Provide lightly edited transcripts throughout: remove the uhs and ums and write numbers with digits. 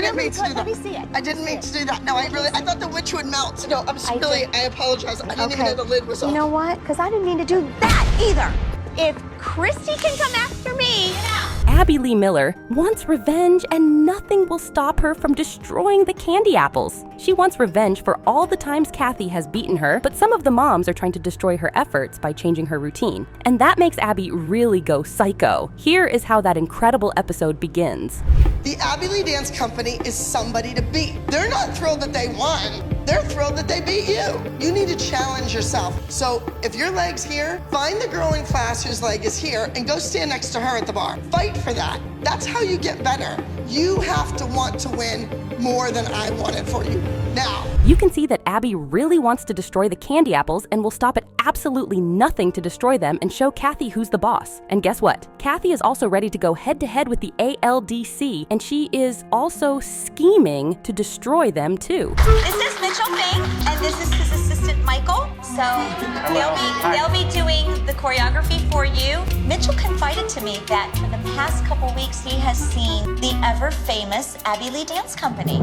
didn't mean to do that. Let me see it. I didn't mean to do that. No, I thought the witch would melt. No, I apologize. I didn't even know the lid was off. You know what? Because I didn't mean to do that either. If Christy can come after me. Abby Lee Miller wants revenge, and nothing will stop her from destroying the candy apples. She wants revenge for all the times Kathy has beaten her, but some of the moms are trying to destroy her efforts by changing her routine. And that makes Abby really go psycho. Here is how that incredible episode begins. The Abby Lee Dance Company is somebody to beat. They're not thrilled that they won. They're thrilled that they beat you. You need to challenge yourself. So if your leg's here, find the girl in class whose leg is here and go stand next to her at the bar. Fight for that. That's how you get better. You have to want to win more than I want it for you. Now. You can see that Abby really wants to destroy the candy apples and will stop at absolutely nothing to destroy them and show Kathy who's the boss. And guess what? Kathy is also ready to go head-to-head with the ALDC, and she is also scheming to destroy them too. This is Mitchell Fink, and this is his assistant Michael. So they'll be doing the choreography for you. Mitchell confided to me that for the past couple weeks he has seen the ever-famous Abby Lee Dance Company.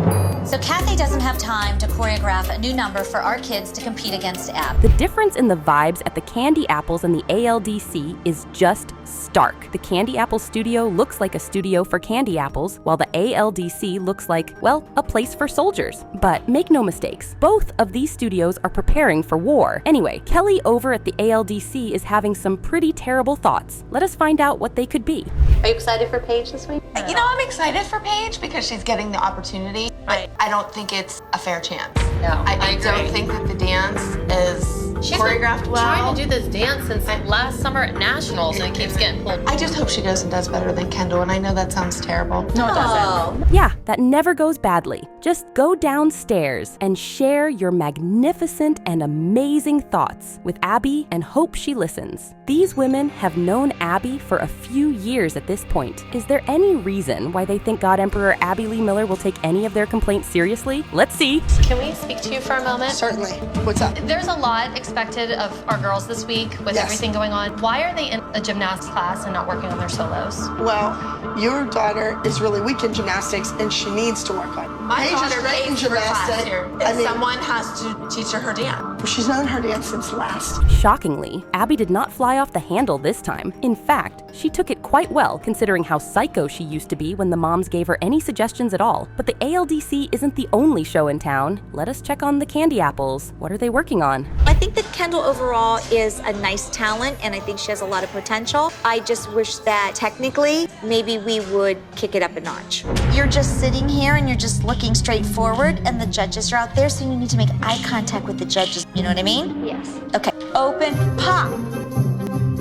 So Kathy doesn't have time to choreograph a new number for our kids to compete against Ab. The difference in the vibes at the Candy Apples and the ALDC is just stark. The Candy Apples studio looks like a studio for candy apples, while the ALDC looks like, well, a place for soldiers. But make no mistakes, both of these studios are preparing for war. Anyway, Kelly over at the ALDC is having some pretty terrible thoughts. Let us find out what they could be. Are you excited for Paige this week? You know, I'm excited for Paige because she's getting the opportunity, but I don't think it's a fair chance. No, I don't think that the dance is choreographed well. Trying to do this dance since last summer at Nationals, and it keeps getting pulled. I just hope she goes and does better than Kendall, and I know that sounds terrible. No, it doesn't. Yeah, that never goes badly. Just go downstairs and share your magnificent and amazing thoughts with Abby and hope she listens. These women have known Abby for a few years at this point. Is there any reason why they think God Emperor Abby Lee Miller will take any of their complaints seriously? Let's see. Can we speak to you for a moment? Certainly. What's up? There's a lot expected of our girls this week with Yes. everything going on. Why are they in a gymnastics class and not working on their solos? Well, your daughter is really weak in gymnastics and she needs to work on it. My Paige is daughter great in pays for class gymnastics. here, and someone has to teach her dance. She's known her dance since last. Shockingly, Abby did not fly off the handle this time. In fact, she took it quite well considering how psycho she used to be when the moms gave her any suggestions at all. But the ALDC isn't the only show in town. Let us check on the Candy Apples. What are they working on? I think that Kendall overall is a nice talent, and I think she has a lot of potential. I just wish that technically, maybe we would kick it up a notch. You're just sitting here and you're just looking straight forward, and the judges are out there, so you need to make eye contact with the judges. You know what I mean? Yes. Okay, open, pop.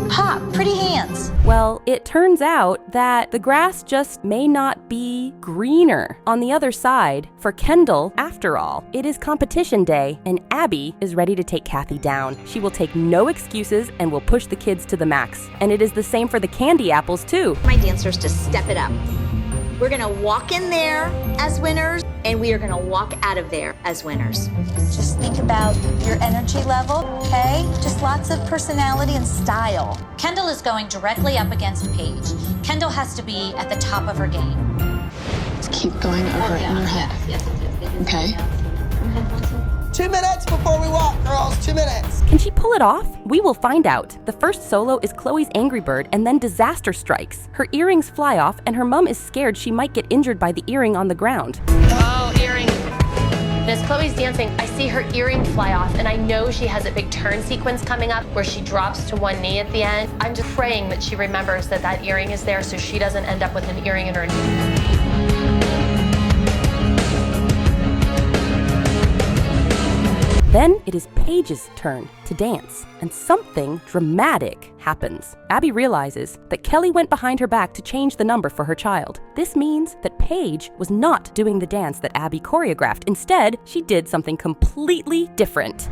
Pop, pretty hands. Well, it turns out that the grass just may not be greener on the other side for Kendall. After all, it is competition day, and Abby is ready to take Kathy down. She will take no excuses and will push the kids to the max. And it is the same for the Candy Apples, too. My dancers to step it up. We're gonna walk in there as winners, and we are gonna walk out of there as winners. Just think about your energy level, okay? Just lots of personality and style. Kendall is going directly up against Paige. Kendall has to be at the top of her game. Let's keep going over it in your head. Okay? 2 minutes before we walk, girls. 2 minutes. Can she pull it off? We will find out. The first solo is Chloe's Angry Bird, and then disaster strikes. Her earrings fly off, and her mom is scared she might get injured by the earring on the ground. Oh, earring. As Chloe's dancing, I see her earring fly off, and I know she has a big turn sequence coming up where she drops to one knee at the end. I'm just praying that she remembers that that earring is there so she doesn't end up with an earring in her knee. Then it is Paige's turn to dance, and something dramatic happens. Abby realizes that Kelly went behind her back to change the number for her child. This means that Paige was not doing the dance that Abby choreographed. Instead, she did something completely different.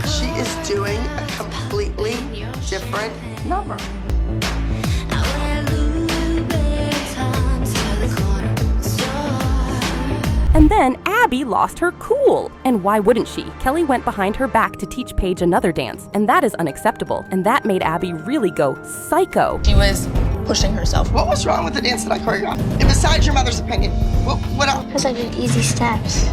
She is doing a completely different number. And then Abby lost her cool. And why wouldn't she? Kelly went behind her back to teach Paige another dance, and that is unacceptable. And that made Abby really go psycho. She was pushing herself. What was wrong with the dance that I choreographed? And besides your mother's opinion, what else? Because I did easy steps.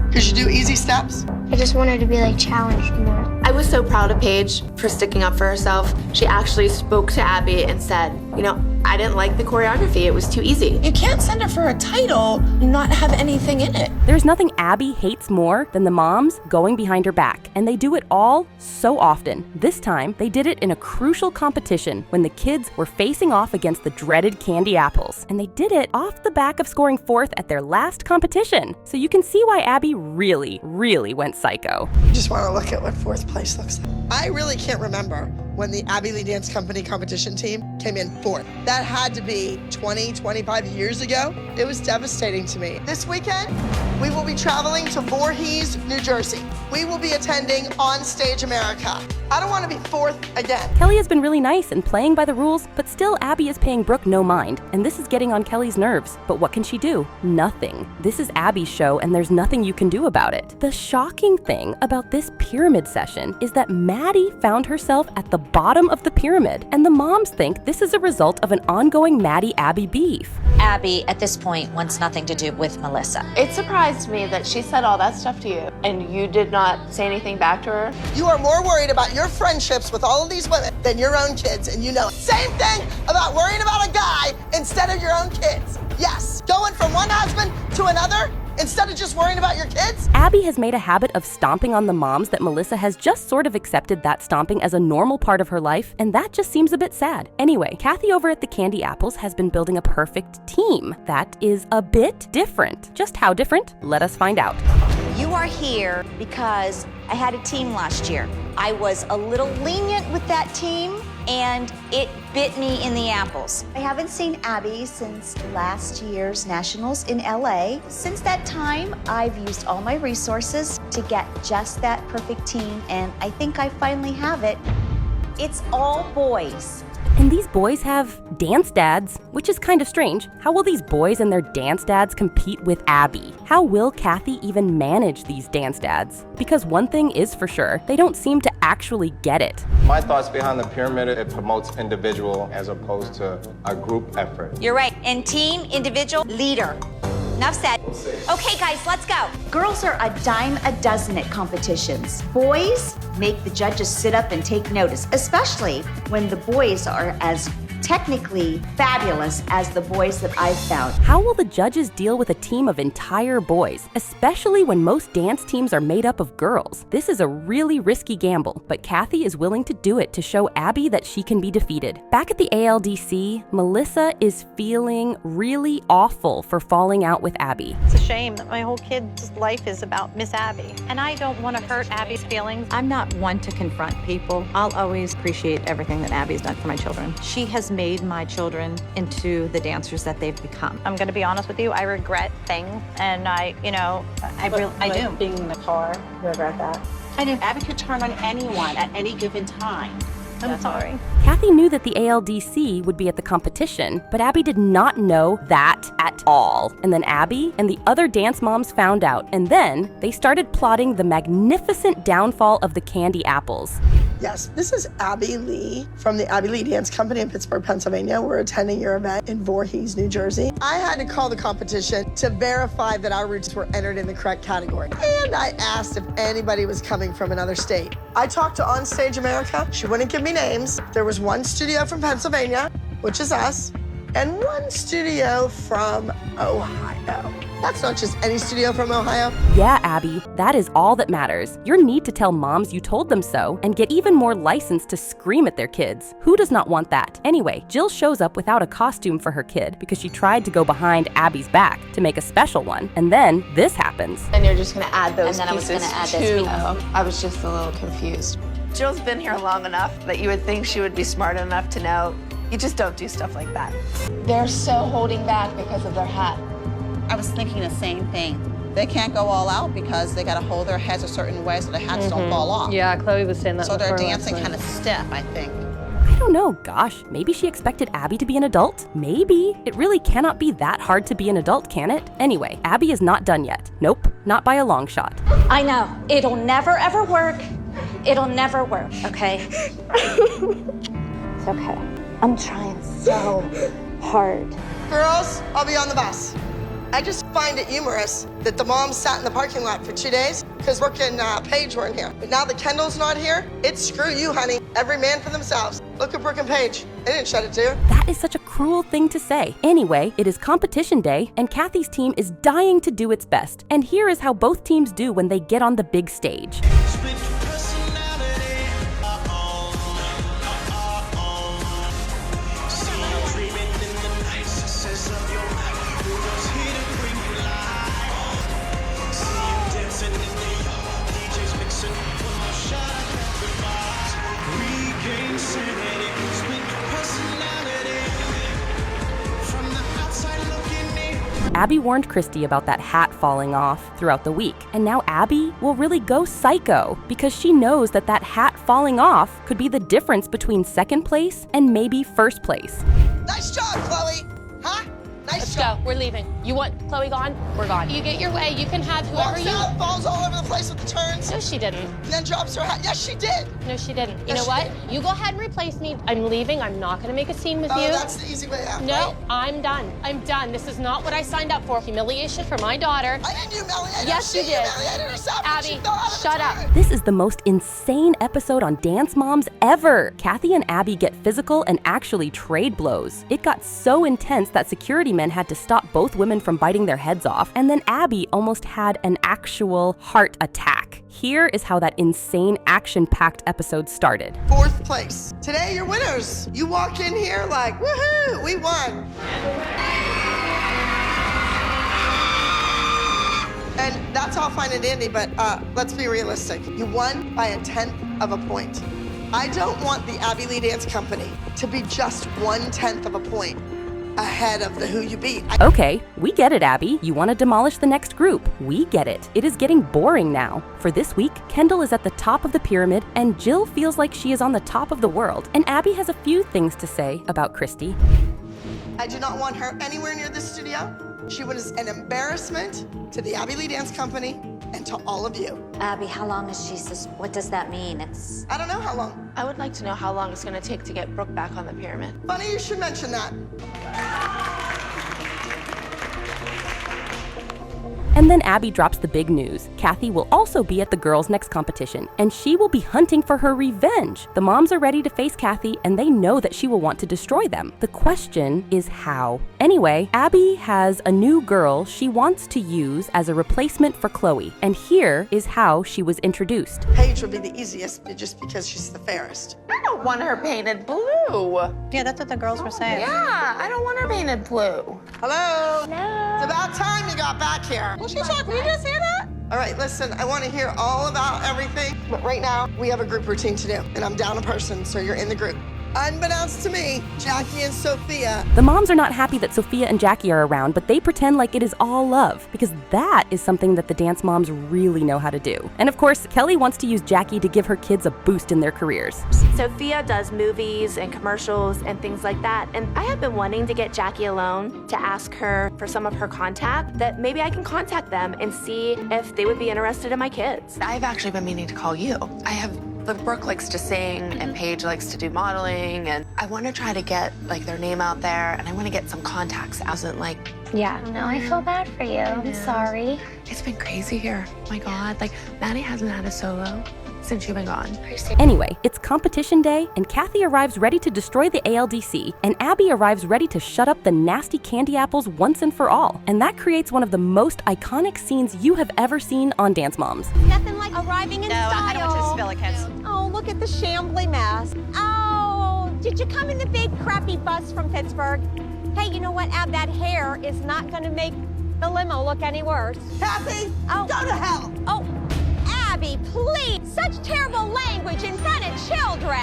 Because you do easy steps? I just wanted to be like challenged more. I was so proud of Paige for sticking up for herself. She actually spoke to Abby and said, you know, I didn't like the choreography. It was too easy. You can't send her for a title and not have anything in it. There's nothing Abby hates more than the moms going behind her back, and they do it all so often. This time, they did it in a crucial competition when the kids were facing off against the dreaded Candy Apples, and they did it off the back of scoring 4th at their last competition. So you can see why Abby really, really went psycho. You just want to look at what 4th place looks like. I really can't remember when the Abby Lee Dance Company competition team came in 4th. That had to be 20, 25 years ago. It was devastating to me. This weekend, we will be traveling to Voorhees, New Jersey. We will be attending On Stage America. I don't want to be 4th again. Kelly has been really nice and playing by the rules, but still Abby is paying Brooke no mind, and this is getting on Kelly's nerves. But what can she do? Nothing. This is Abby's show, and there's nothing you can do about it. The shocking thing about this pyramid session is that Maddie found herself at the bottom of the pyramid, and the moms think this is a result of an ongoing Maddie-Abby beef. Abby, at this point, wants nothing to do with Melissa. It surprised me that she said all that stuff to you and you did not say anything back to her. You are more worried about your friendships with all of these women than your own kids, and you know it. Same thing about worrying about a guy instead of your own kids. Yes, going from one husband to another instead of just worrying about your kids. Abby has made a habit of stomping on the moms that Melissa has just sort of accepted that stomping as a normal part of her life, and that just seems a bit sad. Anyway, Kathy over at the Candy Apples has been building a perfect team that is a bit different. Just how different? Let us find out. You are here because I had a team last year. I was a little lenient with that team, and it bit me in the apples. I haven't seen Abby since last year's Nationals in LA. Since that time, I've used all my resources to get just that perfect team, and I think I finally have it. It's all boys. And these boys have dance dads, which is kind of strange. How will these boys and their dance dads compete with Abby? How will Kathy even manage these dance dads? Because one thing is for sure, they don't seem to actually get it. My thoughts behind the pyramid, it promotes individual as opposed to a group effort. You're right. And team, individual, leader. Enough said. Okay, guys, let's go. Girls are a dime a dozen at competitions. Boys make the judges sit up and take notice, especially when the boys are as technically fabulous as the boys that I've found. How will the judges deal with a team of entire boys, especially when most dance teams are made up of girls? This is a really risky gamble, but Kathy is willing to do it to show Abby that she can be defeated. Back at the ALDC, Melissa is feeling really awful for falling out with Abby. It's a shame that my whole kid's life is about Miss Abby, and I don't want to hurt Abby's feelings. I'm not one to confront people. I'll always appreciate everything that Abby's done for my children. She has made my children into the dancers that they've become. I'm going to be honest with you, I regret things, and I do. Being in the car, you regret that? I know Abby could turn on anyone at any given time. I'm sorry. Kathy knew that the ALDC would be at the competition, but Abby did not know that at all. And then Abby and the other dance moms found out, and then they started plotting the magnificent downfall of the Candy Apples. Yes, this is Abby Lee from the Abby Lee Dance Company in Pittsburgh, Pennsylvania. We're attending your event in Voorhees, New Jersey. I had to call the competition to verify that our routines were entered in the correct category. And I asked if anybody was coming from another state. I talked to On Stage America. She wouldn't give me names. There was one studio from Pennsylvania, which is us, and one studio from Ohio. That's not just any studio from Ohio. Yeah, Abby, that is all that matters. Your need to tell moms you told them so and get even more license to scream at their kids. Who does not want that? Anyway, Jill shows up without a costume for her kid because she tried to go behind Abby's back to make a special one. And then this happens. And you're just gonna add those And then I was pieces gonna add this too. I was just a little confused. Jill's been here long enough that you would think she would be smart enough to know you just don't do stuff like that. They're so holding back because of their hat. I was thinking the same thing. They can't go all out because they got to hold their heads a certain way so the hats don't fall off. Yeah, Chloe was saying that So they're before dancing last kind of stiff, I think. I don't know, gosh, maybe she expected Abby to be an adult? Maybe. It really cannot be that hard to be an adult, can it? Anyway, Abby is not done yet. Nope, not by a long shot. I know. It'll never ever work. It'll never work, okay? It's okay. I'm trying so hard. Girls, I'll be on the bus. I just find it humorous that the moms sat in the parking lot for 2 days because Brooke and Paige weren't here. But now that Kendall's not here, it's screw you, honey. Every man for themselves. Look at Brooke and Paige. They didn't shed a tear. That is such a cruel thing to say. Anyway, it is competition day, and Kathy's team is dying to do its best. And here is how both teams do when they get on the big stage. Abby warned Christy about that hat falling off throughout the week, and now Abby will really go psycho because she knows that that hat falling off could be the difference between second place and maybe first place. Nice job, Chloe. Huh? Nice Let's job. go. We're leaving. You want Chloe gone? We're gone. You get your way. You can have whoever Walks you out, falls all over the place with the turns. No, she didn't. And then drops her hat. Yes, she did. No, she didn't. You Yes, know she what? did. You go ahead and replace me. I'm leaving. I'm not going to make a scene with Oh, you. that's the easy way out. No, right? I'm done. I'm done. This is not what I signed up for. Humiliation for my daughter. I didn't humiliate her. Yes, you She did. humiliated herself when she Abby, fell out of the shut up. turn. This is the most insane episode on Dance Moms ever. Kathy and Abby get physical and actually trade blows. It got so intense that security men had to stop both women from biting their heads off, and then Abby almost had an actual heart attack. Here is how that insane action-packed episode started. 4th place. Today, you're winners. You walk in here like, woohoo, we won. And that's all fine and dandy, but let's be realistic. You won by 1/10 of a point. I don't want the Abby Lee Dance Company to be just 1/10 of a point ahead of the Who You Beat. Okay, we get it, Abby. You want to demolish the next group. We get it. It is getting boring now. For this week, Kendall is at the top of the pyramid, and Jill feels like she is on the top of the world. And Abby has a few things to say about Christy. I do not want her anywhere near this studio. She was an embarrassment to the Abby Lee Dance Company and to all of you. Abby, how long is she? What does that mean? I don't know how long. I would like to know how long it's going to take to get Brooke back on the pyramid. Funny you should mention that. And then Abby drops the big news. Kathy will also be at the girls' next competition, and she will be hunting for her revenge. The moms are ready to face Kathy, and they know that she will want to destroy them. The question is how. Anyway, Abby has a new girl she wants to use as a replacement for Chloe, and here is how she was introduced. Paige would be the easiest just because she's the fairest. I don't want her painted blue. Yeah, that's what the girls were saying. Yeah, I don't want her painted blue. Hello? It's about time you got back here. Well, she's like, we just hear that? All right, listen, I want to hear all about everything, but right now we have a group routine to do, and I'm down a person, so you're in the group. Unbeknownst to me, Jackie and Sophia. The moms are not happy that Sophia and Jackie are around, but they pretend like it is all love, because that is something that the dance moms really know how to do. And of course, Kelly wants to use Jackie to give her kids a boost in their careers. Sophia does movies and commercials and things like that, and I have been wanting to get Jackie alone to ask her for some of her contact, that maybe I can contact them and see if they would be interested in my kids. I've actually been meaning to call you. Brooke likes to sing and Paige likes to do modeling, and I want to try to get like their name out there, and I want to get some contacts. I wasn't like, Yeah, no, I feel bad for you. I'm sorry. it's been crazy here. Oh my God, like Maddie hasn't had a solo since you've been gone. Anyway, it's competition day, and Kathy arrives ready to destroy the ALDC, and Abby arrives ready to shut up the nasty candy apples once and for all. And that creates one of the most iconic scenes you have ever seen on Dance Moms. Nothing like arriving in No, style. I don't want you to spill it, kids. Oh, look at the shambly mess. Oh, did you come in the big crappy bus from Pittsburgh? Hey, you know what, Ab? That hair is not going to make the limo look any worse. Kathy, Oh. go to hell. Oh, Abby, please! Such terrible language in front of children!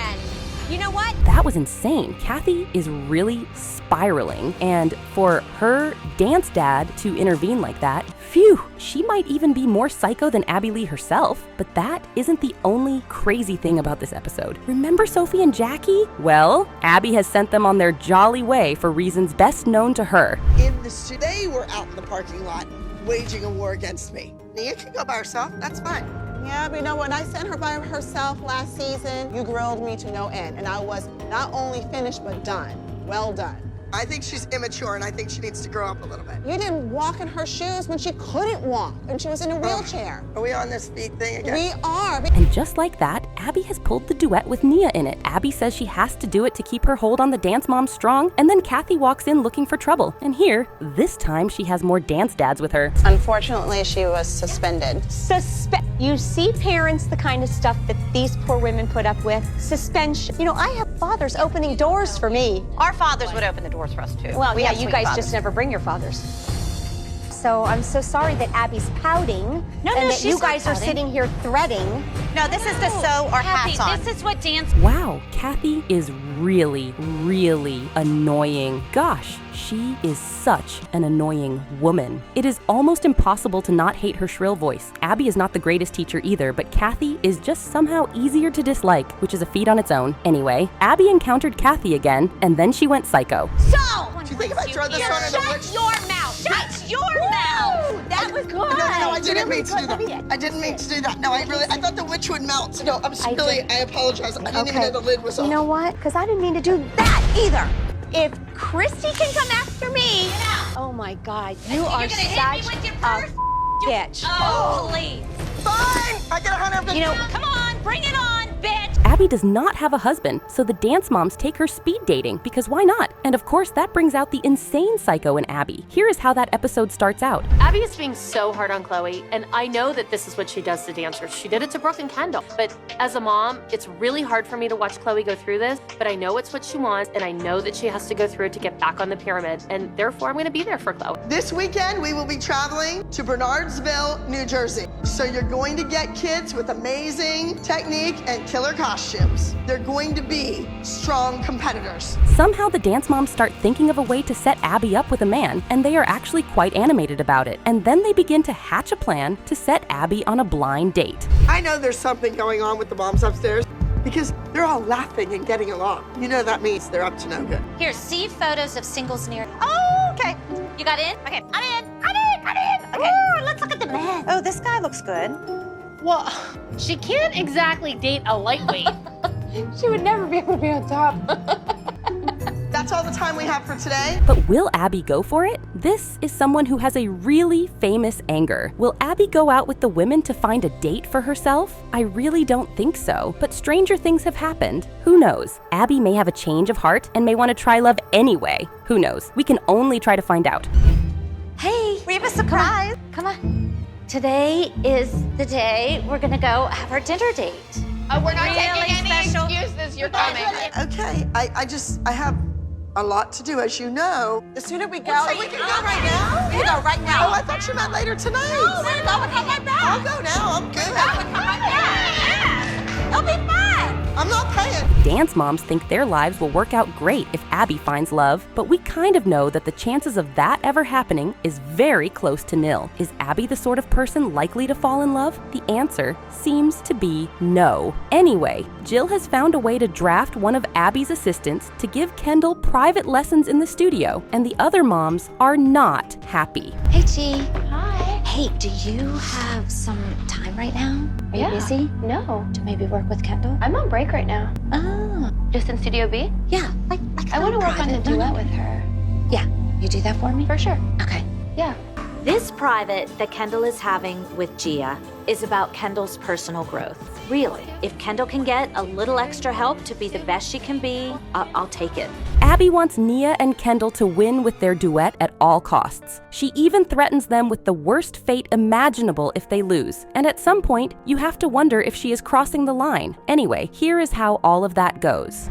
You know what? That was insane. Kathy is really spiraling, and for her dance dad to intervene like that, phew, she might even be more psycho than Abby Lee herself. But that isn't the only crazy thing about this episode. Remember Sophie and Jackie? Well, Abby has sent them on their jolly way for reasons best known to her. They were out in the parking lot waging a war against me. Nia can go by herself, that's fine. Yeah, but you know, when I sent her by herself last season, you grilled me to no end. And I was not only finished, but done. Well done. I think she's immature, and I think she needs to grow up a little bit. You didn't walk in her shoes when she couldn't walk, and she was in a wheelchair. Are we on this feet thing again? We are. And just like that, Abby has pulled the duet with Nia in it. Abby says she has to do it to keep her hold on the dance mom strong, and then Kathy walks in looking for trouble. And here, this time she has more dance dads with her. Unfortunately, she was suspended. You see, parents, the kind of stuff that these poor women put up with. Suspension. You know, I have fathers opening doors for me. Our fathers would open the doors for us too. Well, We yeah, have you sweet guys fathers. just never bring your fathers. So I'm so sorry that Abby's pouting No, and that she's you not guys are pouting. sitting here threading. No, this is to sew our Kathy, hats on. this is what dance. Wow, Kathy is really, really annoying. Gosh, she is such an annoying woman. It is almost impossible to not hate her shrill voice. Abby is not the greatest teacher either, but Kathy is just somehow easier to dislike, which is a feat on its own. Anyway, Abby encountered Kathy again, and then she went psycho. So, Do you think if I throw this on in the witch? shut your mouth. Shut your mouth. That was good. No, I didn't mean to do that. I didn't mean to do that. No, I thought the witch would melt. No, I'm silly. I apologize. I didn't even know the lid was off. You know what? Because I didn't mean to do that either. If Christy can come after me, oh my God, you are You're gonna hit such me with your a purse? bitch. Oh, please. Fine! I get 150. You know, Come on, bring it on, bitch. Abby does not have a husband, so the dance moms take her speed dating, because why not? And of course, that brings out the insane psycho in Abby. Here is how that episode starts out. Abby is being so hard on Chloe, and I know that this is what she does to dancers. She did it to Brooke and Kendall. But as a mom, it's really hard for me to watch Chloe go through this, but I know it's what she wants, and I know that she has to go through it to get back on the pyramid, and therefore I'm gonna be there for Chloe. This weekend, we will be traveling to Bernardsville, New Jersey. So you're going to get kids with amazing technique and killer costumes. They're going to be strong competitors. Somehow the dance moms start thinking of a way to set Abby up with a man, and they are actually quite animated about it. And then they begin to hatch a plan to set Abby on a blind date. I know there's something going on with the moms upstairs because they're all laughing and getting along. You know that means they're up to no good. Here, see photos of singles near. Oh, okay. You got in? Okay, I'm in. Okay. Ooh, let's look at the men. Oh, this guy looks good. Well, she can't exactly date a lightweight. She would never be able to be on top. That's all the time we have for today. But will Abby go for it? This is someone who has a really famous anger. Will Abby go out with the women to find a date for herself? I really don't think so, but stranger things have happened. Who knows? Abby may have a change of heart and may want to try love anyway. Who knows? We can only try to find out. Hey, We have a surprise. come on. Today is the day we're gonna go have our dinner date. We're not Really taking any special. excuses. You're coming. Okay, I have a lot to do, as you know. The sooner we go, we can go right now. We can go right now. Oh, I thought you meant later tonight. No, we're going on my back. I'll go now. I'm good. It'll be fun. I'm not paying. Dance moms think their lives will work out great if Abby finds love, but we kind of know that the chances of that ever happening is very close to nil. Is Abby the sort of person likely to fall in love? The answer seems to be no. Anyway, Jill has found a way to draft one of Abby's assistants to give Kendall private lessons in the studio, and the other moms are not happy. Hey, G. Hi. Hey, do you have some time right now? Are you busy? No. To maybe work with Kendall? I'm on break right now. Oh, Just in Studio B? yeah. I want to work on the duet with her. Yeah, you do that for me? For sure. Okay. Yeah. This private that Kendall is having with Gia is about Kendall's personal growth. Really, if Kendall can get a little extra help to be the best she can be, I'll take it. Abby wants Nia and Kendall to win with their duet at all costs. She even threatens them with the worst fate imaginable if they lose. And at some point, you have to wonder if she is crossing the line. Anyway, here is how all of that goes.